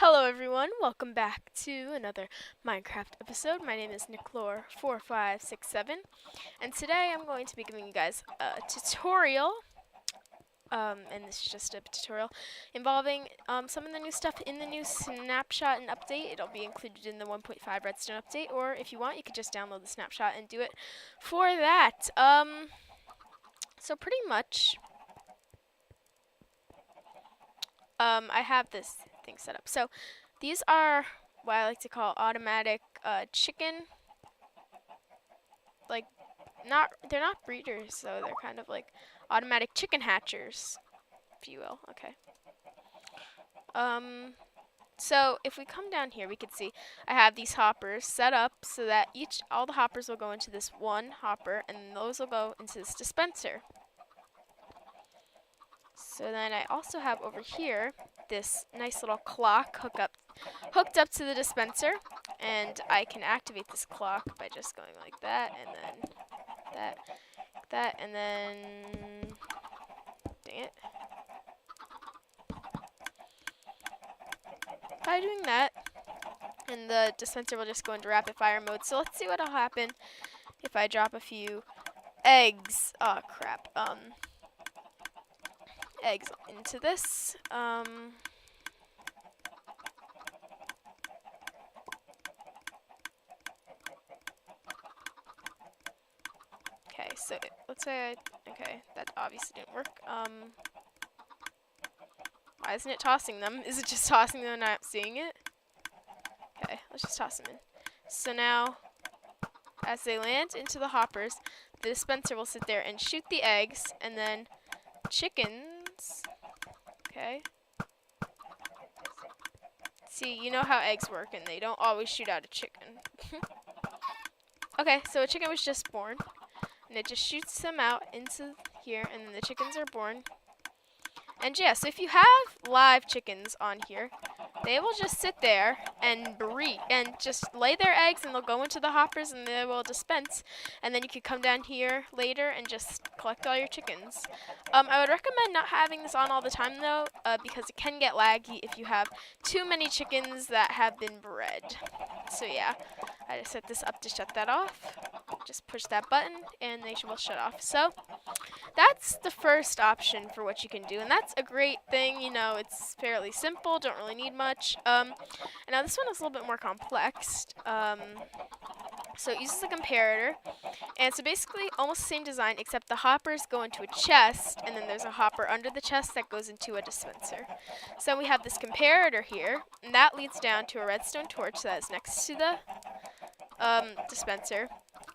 Hello everyone, welcome back to another Minecraft episode. My name is Nicklore4567 and today I'm going to be giving you guys a tutorial, and this is just a tutorial involving some of the new stuff in the new Snapshot and update. It'll be included in the 1.5 Redstone update, or if you want you could just download the Snapshot and do it for that. So pretty much I have this thing set up. So these are what I like to call automatic chicken. Like, they're not breeders, so they're kind of like automatic chicken hatchers, if you will. Okay. So if we come down here, we can see I have these hoppers set up so that all the hoppers will go into this one hopper, and those will go into this dispenser. So then I also have over here this nice little clock hooked up to the dispenser, and I can activate this clock by just going like that, and then that, and then dang it. By doing that, and the dispenser will just go into rapid fire mode. So let's see what'll happen if I drop a few eggs. Oh crap. Eggs into this. Okay, so let's say okay, that obviously didn't work. Why isn't it tossing them? Is it just tossing them and not seeing it? Okay, let's just toss them in. So now, as they land into the hoppers, the dispenser will sit there and shoot the eggs, and then chickens. Okay. See, you know how eggs work, and they don't always shoot out a chicken. Okay, so a chicken was just born, and it just shoots them out into here, and then the chickens are born. And yeah, so if you have live chickens on here, they will just sit there and breed and just lay their eggs, and they'll go into the hoppers and they will dispense, and then you can come down here later and just collect all your chickens. I would recommend not having this on all the time though, because it can get laggy if you have too many chickens that have been bred. So yeah, I just set this up to shut that off. Just push that button and they will shut off. So that's the first option for what you can do, and that's a great thing. You know, it's fairly simple, don't really need much. And now this one is a little bit more complex. So it uses a comparator, and so basically almost the same design, except the hoppers go into a chest, and then there's a hopper under the chest that goes into a dispenser. So we have this comparator here, and that leads down to a redstone torch that is next to the dispenser.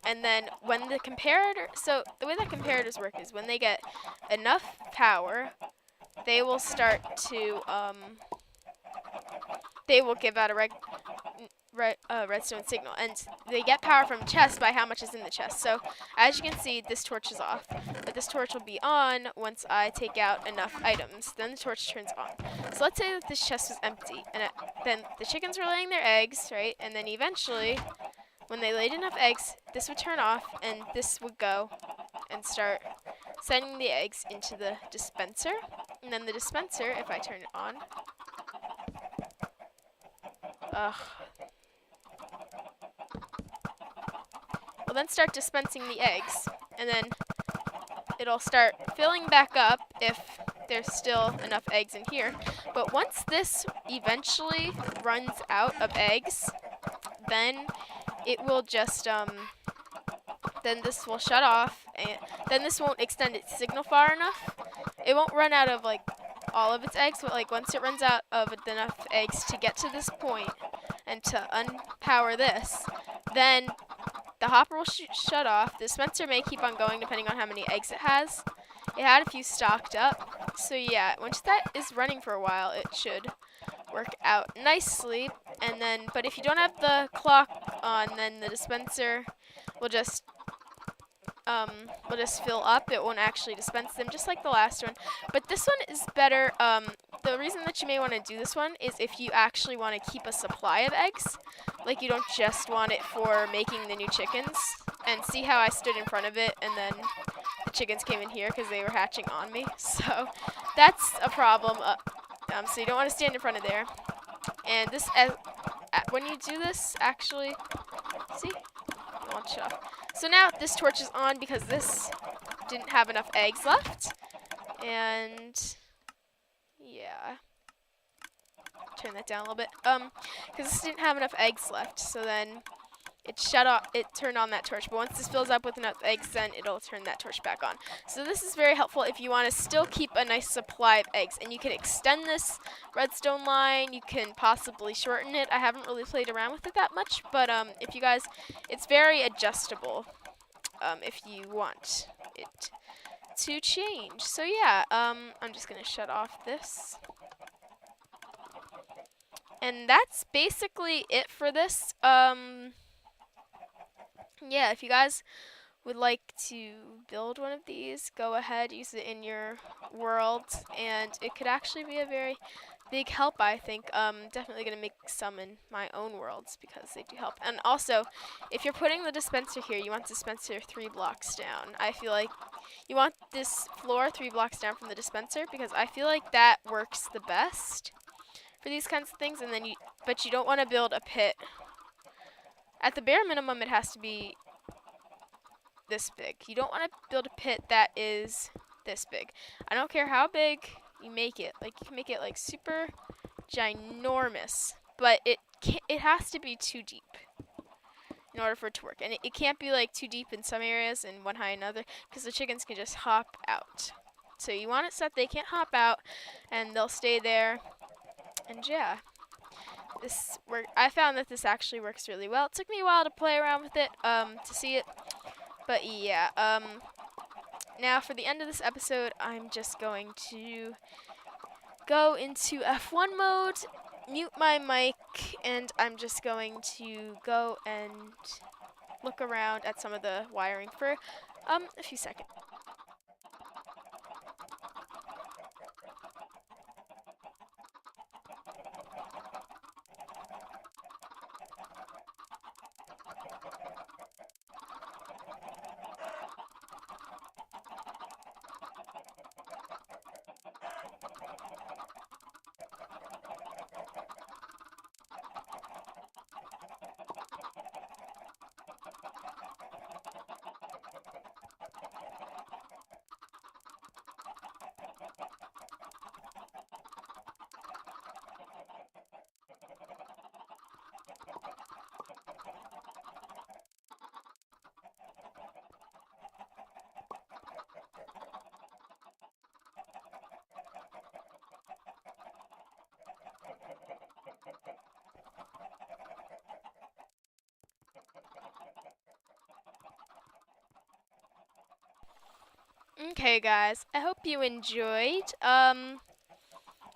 And then when the comparator, so the way that comparators work is when they get enough power, they will start to, they will give out a redstone signal, and they get power from chest by how much is in the chest. So as you can see, this torch is off, but this torch will be on once I take out enough items. Then the torch turns on. So let's say that this chest was empty, and then the chickens were laying their eggs, right? And then eventually, when they laid enough eggs, this would turn off, and this would go and start sending the eggs into the dispenser. And then the dispenser, if I turn it on, will then start dispensing the eggs, and then it'll start filling back up if there's still enough eggs in here. But once this eventually runs out of eggs, then it will just, then this will shut off, and then this won't extend its signal far enough. It won't run out of, like, all of its eggs, but, like, once it runs out of enough eggs to get to this point and to unpower this, then the hopper will shut off. The dispenser may keep on going depending on how many eggs it has. It had a few stocked up, so yeah, once that is running for a while, it should work out nicely. And then, but if you don't have the clock on, then the dispenser will just fill up. It won't actually dispense them, just like the last one. But this one is better. The reason that you may want to do this one is if you actually want to keep a supply of eggs. Like, you don't just want it for making the new chickens. And see how I stood in front of it, and then the chickens came in here because they were hatching on me. So that's a problem. So you don't want to stand in front of there. And this, when you do this, actually, see, it won't shut off. So now this torch is on because this didn't have enough eggs left. And yeah, turn that down a little bit. Because this didn't have enough eggs left. So then it shut off, it turned on that torch. But once this fills up with enough eggs, then it'll turn that torch back on. So this is very helpful if you want to still keep a nice supply of eggs. And you can extend this redstone line. You can possibly shorten it. I haven't really played around with it that much. But if you guys, it's very adjustable if you want it to change. So yeah, I'm just going to shut off this. And that's basically it for this. Yeah, if you guys would like to build one of these, go ahead, use it in your world, and it could actually be a very big help, I think. Definitely going to make some in my own worlds because they do help. And also, if you're putting the dispenser here, you want dispenser 3 blocks down. I feel like you want this floor 3 blocks down from the dispenser because I feel like that works the best for these kinds of things. And then but you don't want to build a pit. At the bare minimum, it has to be this big. You don't want to build a pit that is this big. I don't care how big you make it. Like, you can make it like super ginormous, but it has to be too deep in order for it to work. And it can't be like too deep in some areas and one high in other, because the chickens can just hop out. So you want it so that they can't hop out and they'll stay there. And yeah, I found that this actually works really well. It took me a while to play around with it, to see it. But yeah, now for the end of this episode, I'm just going to go into F1 mode, mute my mic, and I'm just going to go and look around at some of the wiring for a few seconds. Okay, guys, I hope you enjoyed.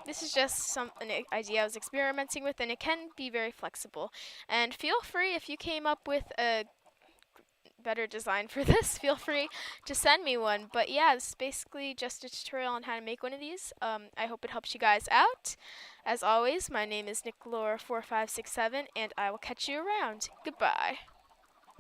This is just an idea I was experimenting with, and it can be very flexible. And feel free, if you came up with a better design for this, feel free to send me one. But yeah, this is basically just a tutorial on how to make one of these. I hope it helps you guys out. As always, my name is NickLore4567, and I will catch you around. Goodbye.